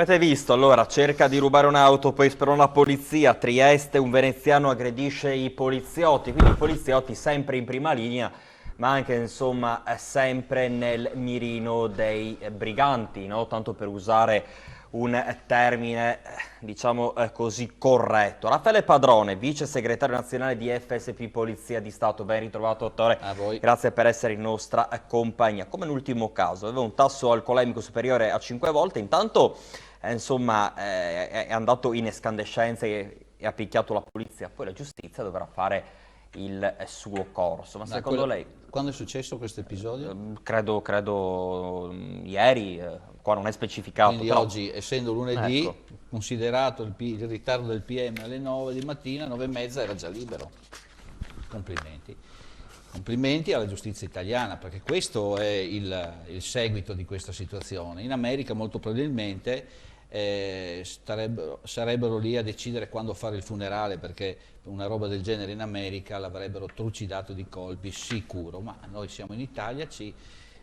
Avete visto, allora, cerca di rubare un'auto, poi spera la polizia, a Trieste un veneziano aggredisce i poliziotti, quindi i poliziotti sempre in prima linea, ma anche, insomma, sempre nel mirino dei briganti, no? Tanto per usare un termine, diciamo così, corretto. Raffaele Padrone, vice segretario nazionale di FSP Polizia di Stato, ben ritrovato, dottore. A voi. Grazie per essere in nostra compagnia. Come nell'ultimo caso, aveva un tasso alcolemico superiore a 5 volte, intanto insomma è andato in escandescenza e ha picchiato la polizia, poi la giustizia dovrà fare il suo corso. Ma secondo lei? Quando è successo questo episodio? Credo ieri, qua non è specificato. Quindi però, oggi, essendo lunedì, ecco, considerato il ritardo del PM alle 9 di mattina, 9:30 era già libero. Complimenti. Complimenti alla giustizia italiana, perché questo è il seguito di questa situazione. In America molto probabilmente sarebbero lì a decidere quando fare il funerale, perché una roba del genere in America l'avrebbero trucidato di colpi sicuro, ma noi siamo in Italia, ci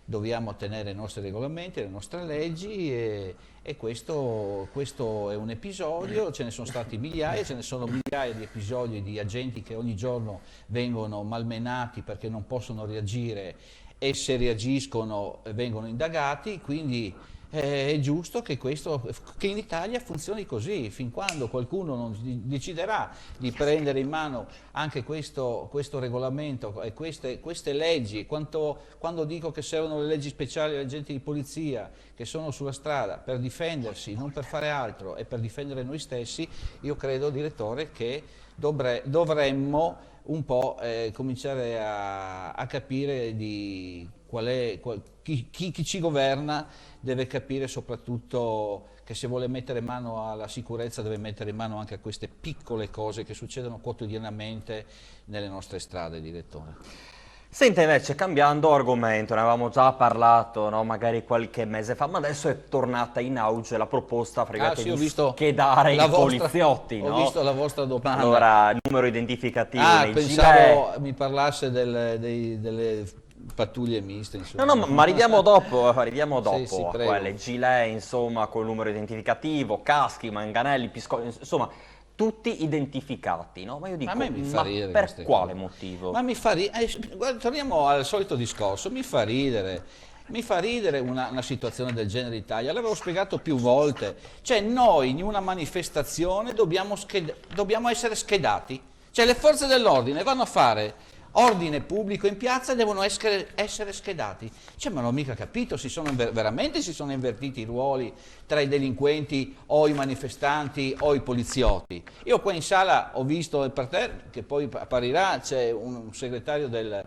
dobbiamo tenere i nostri regolamenti, le nostre leggi e questo è un episodio, ce ne sono stati migliaia, ce ne sono migliaia di episodi di agenti che ogni giorno vengono malmenati perché non possono reagire e se reagiscono vengono indagati, quindi è giusto che in Italia funzioni così, fin quando qualcuno non deciderà di prendere in mano anche questo regolamento e queste leggi. Quando dico che servono le leggi speciali agli agenti di polizia che sono sulla strada per difendersi, non per fare altro e per difendere noi stessi, io credo, direttore, che dovremmo un po' cominciare a capire chi ci governa deve capire soprattutto che se vuole mettere mano alla sicurezza deve mettere in mano anche a queste piccole cose che succedono quotidianamente nelle nostre strade, direttore. Senta, invece, cambiando argomento, ne avevamo già parlato, no? Magari qualche mese fa, ma adesso è tornata in auge la proposta, fregate, Sì, ho di visto schedare i poliziotti, ho no? visto la vostra domanda. Allora, numero identificativo nei pensavo gilet. mi parlasse delle pattuglie miste, insomma. No, ma arriviamo dopo Sì, a prego. quelle gilet, insomma, col numero identificativo, caschi, manganelli, insomma, tutti identificati, no? Ma io dico, A me mi fa ridere per queste quale cose. motivo? Ma mi fa ridere, guarda, torniamo al solito discorso, mi fa ridere una situazione del genere in Italia, l'avevo spiegato più volte, cioè noi in una manifestazione dobbiamo essere schedati, cioè le forze dell'ordine vanno a fare ordine pubblico in piazza e devono essere schedati. Cioè, ma non ho mica capito, veramente si sono invertiti i ruoli tra i delinquenti o i manifestanti o i poliziotti. Io qua in sala ho visto il parterre, che poi apparirà, c'è un segretario del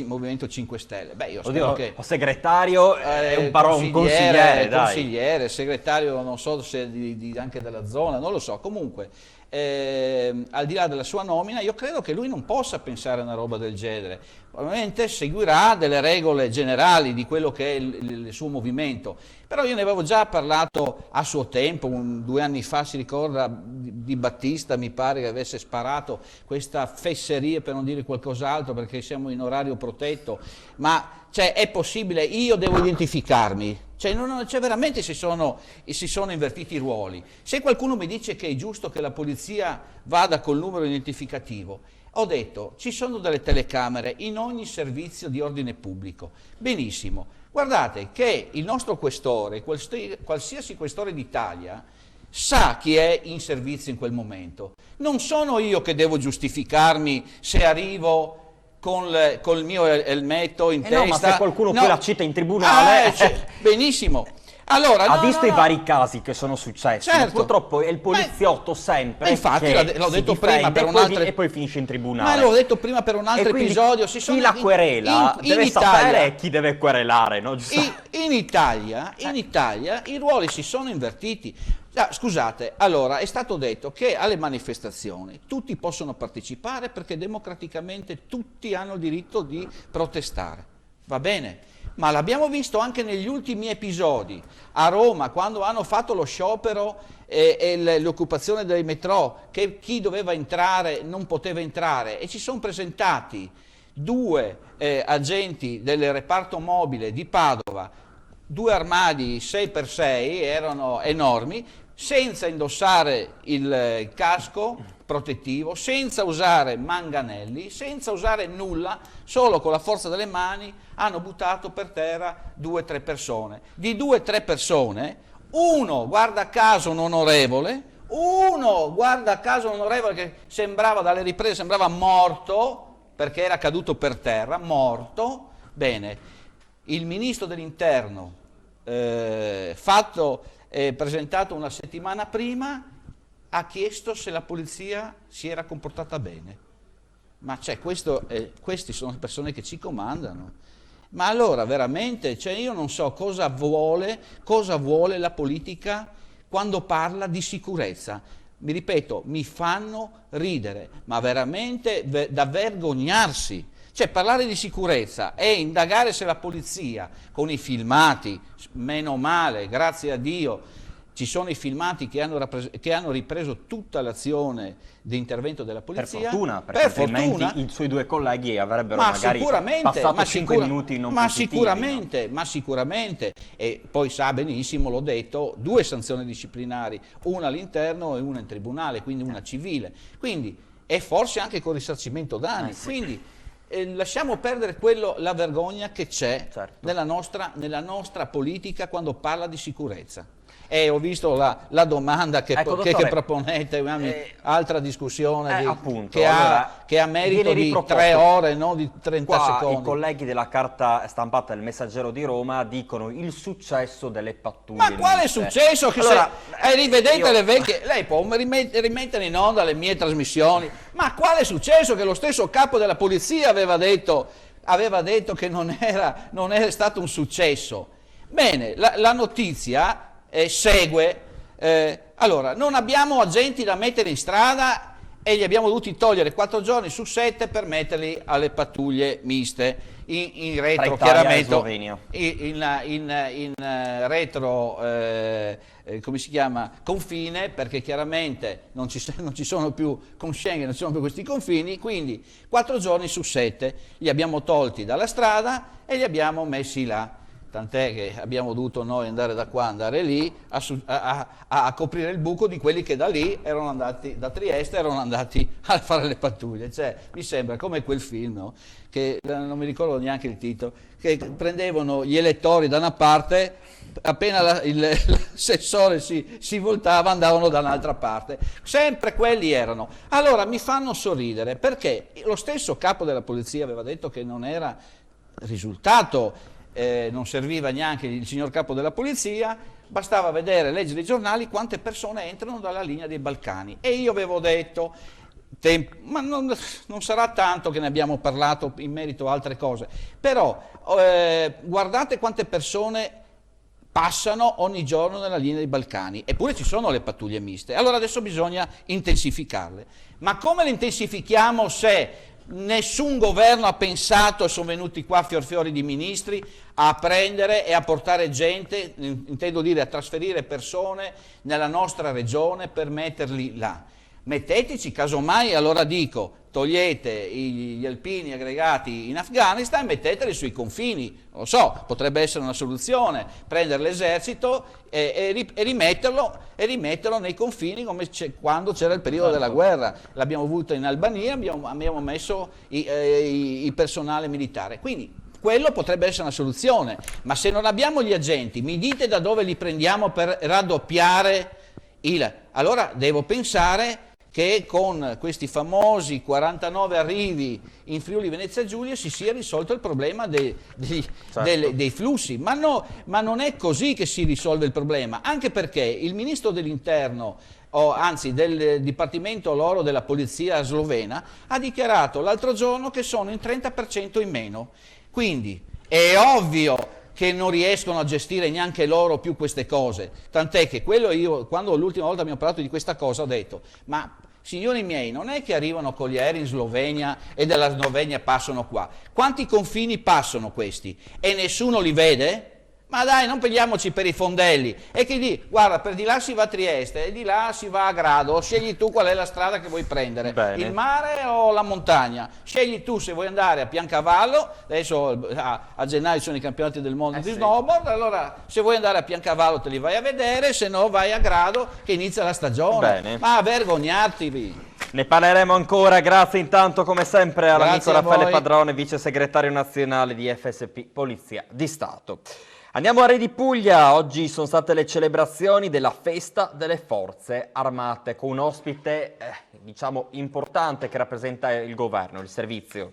Movimento 5 Stelle. Beh, io spero che segretario è un consigliere, dai. Consigliere, segretario, non so se anche della zona, non lo so, comunque. Al di là della sua nomina, io credo che lui non possa pensare a una roba del genere. Probabilmente seguirà delle regole generali di quello che è il suo movimento, però io ne avevo già parlato a suo tempo, 2 anni fa, si ricorda di Battista, mi pare che avesse sparato questa fesseria, per non dire qualcos'altro, perché siamo in orario protetto, ma cioè, è possibile, io devo identificarmi. Cioè, veramente si sono invertiti i ruoli. Se qualcuno mi dice che è giusto che la polizia vada col numero identificativo, ho detto, ci sono delle telecamere in ogni servizio di ordine pubblico. Benissimo. Guardate che il nostro questore, qualsiasi questore d'Italia, sa chi è in servizio in quel momento. Non sono io che devo giustificarmi se arrivo col mio elmetto in testa. No, ma se qualcuno poi la cita in tribunale... benissimo. Allora, ha visto i vari casi che sono successi, certo. Purtroppo è il poliziotto sempre infatti che l'ho detto prima per e poi finisce in tribunale. Ma l'ho detto prima per un altro episodio. Chi la querela deve sapere chi deve querelare, no? In Italia i ruoli si sono invertiti. Scusate, allora è stato detto che alle manifestazioni tutti possono partecipare perché democraticamente tutti hanno il diritto di protestare. Va bene? Ma l'abbiamo visto anche negli ultimi episodi. A Roma, quando hanno fatto lo sciopero e l'occupazione dei metro, che chi doveva entrare non poteva entrare, e ci sono presentati 2 agenti del reparto mobile di Padova 2 armadi 6x6, erano enormi, senza indossare il casco protettivo, senza usare manganelli, senza usare nulla, solo con la forza delle mani hanno buttato per terra 2-3 persone. Di 2-3 persone, uno, guarda caso un onorevole, che sembrava, dalle riprese, sembrava morto, perché era caduto per terra, morto. Bene, il ministro dell'Interno, presentato una settimana prima, ha chiesto se la polizia si era comportata bene. Ma questi sono le persone che ci comandano. Ma allora veramente, io non so cosa vuole la politica quando parla di sicurezza. Mi ripeto, mi fanno ridere, ma veramente da vergognarsi. Parlare di sicurezza e indagare se la polizia, con i filmati, meno male, grazie a Dio, ci sono i filmati che hanno ripreso tutta l'azione di intervento della polizia. Per fortuna, perché altrimenti i suoi 2 colleghi avrebbero magari passato 5 minuti non positivi. Ma sicuramente, e poi sa benissimo, l'ho detto, 2 sanzioni disciplinari, una all'interno e una in tribunale, quindi una civile. Quindi, e forse anche con risarcimento danni. Sì. Quindi lasciamo perdere la vergogna che c'è, certo, nella nostra politica quando parla di sicurezza. Ho visto la domanda che proponete, altra discussione appunto, che ha merito di 3 ore, non di 30 secondi. I colleghi della carta stampata del Messaggero di Roma dicono il successo delle pattuglie. Ma quale successo? Rivedete le vecchie, lei può rimettere in onda le mie trasmissioni, ma quale successo? Che lo stesso capo della polizia aveva detto che non era stato un successo. Bene, la notizia segue, allora non abbiamo agenti da mettere in strada e li abbiamo dovuti togliere 4 giorni su 7 per metterli alle pattuglie miste in retro, chiaramente in retro, come si chiama, confine, perché chiaramente non ci sono più, con Schengen non ci sono più questi confini, quindi 4 giorni su 7 li abbiamo tolti dalla strada e li abbiamo messi là. Tant'è che abbiamo dovuto noi andare da qua, andare lì, a coprire il buco di quelli che da lì erano andati, da Trieste, erano andati a fare le pattuglie. Mi sembra come quel film, no? Che non mi ricordo neanche il titolo, che prendevano gli elettori da una parte, appena l'assessore si voltava andavano da un'altra parte. Sempre quelli erano. Allora mi fanno sorridere, perché lo stesso capo della polizia aveva detto che non era risultato, non serviva neanche il signor capo della polizia, bastava vedere, leggere i giornali quante persone entrano dalla linea dei Balcani. E io avevo detto, ma non sarà tanto che ne abbiamo parlato in merito a altre cose, però guardate quante persone passano ogni giorno nella linea dei Balcani, eppure ci sono le pattuglie miste. Allora adesso bisogna intensificarle. Ma come le intensifichiamo se nessun governo ha pensato, e sono venuti qua fiori di ministri, a prendere e a portare gente, intendo dire a trasferire persone nella nostra regione per metterli là? Metteteci, casomai, allora dico, togliete gli alpini aggregati in Afghanistan e metteteli sui confini, non lo so, potrebbe essere una soluzione, prendere l'esercito e rimetterlo nei confini come quando c'era il periodo della guerra. L'abbiamo avuto in Albania, abbiamo messo il personale militare. Quindi quello potrebbe essere una soluzione, ma se non abbiamo gli agenti, mi dite da dove li prendiamo per raddoppiare allora devo pensare che con questi famosi 49 arrivi in Friuli Venezia Giulia si sia risolto il problema dei flussi, ma non è così che si risolve il problema, anche perché il ministro dell'Interno, anzi del Dipartimento loro della Polizia slovena, ha dichiarato l'altro giorno che sono in 30% in meno, quindi è ovvio che non riescono a gestire neanche loro più queste cose, tant'è che quando l'ultima volta abbiamo parlato di questa cosa ho detto, ma signori miei, non è che arrivano con gli aerei in Slovenia e dalla Slovenia passano qua. Quanti confini passano questi? E nessuno li vede? Ma dai, non prendiamoci per i fondelli. E che lì, guarda, per di là si va a Trieste e di là si va a Grado. Scegli tu qual è la strada che vuoi prendere, Bene. il mare o la montagna. Scegli tu se vuoi andare a Piancavallo, adesso a gennaio sono i campionati del mondo di sì. snowboard, allora se vuoi andare a Piancavallo te li vai a vedere, se no vai a Grado che inizia la stagione. Bene. Ma vergognatevi. Ne parleremo ancora, grazie intanto come sempre all'amico Grazie a Raffaele voi. Padrone, vice segretario nazionale di FSP Polizia di Stato. Andiamo a Re di Puglia, oggi sono state le celebrazioni della festa delle forze armate con un ospite diciamo importante che rappresenta il governo, il servizio.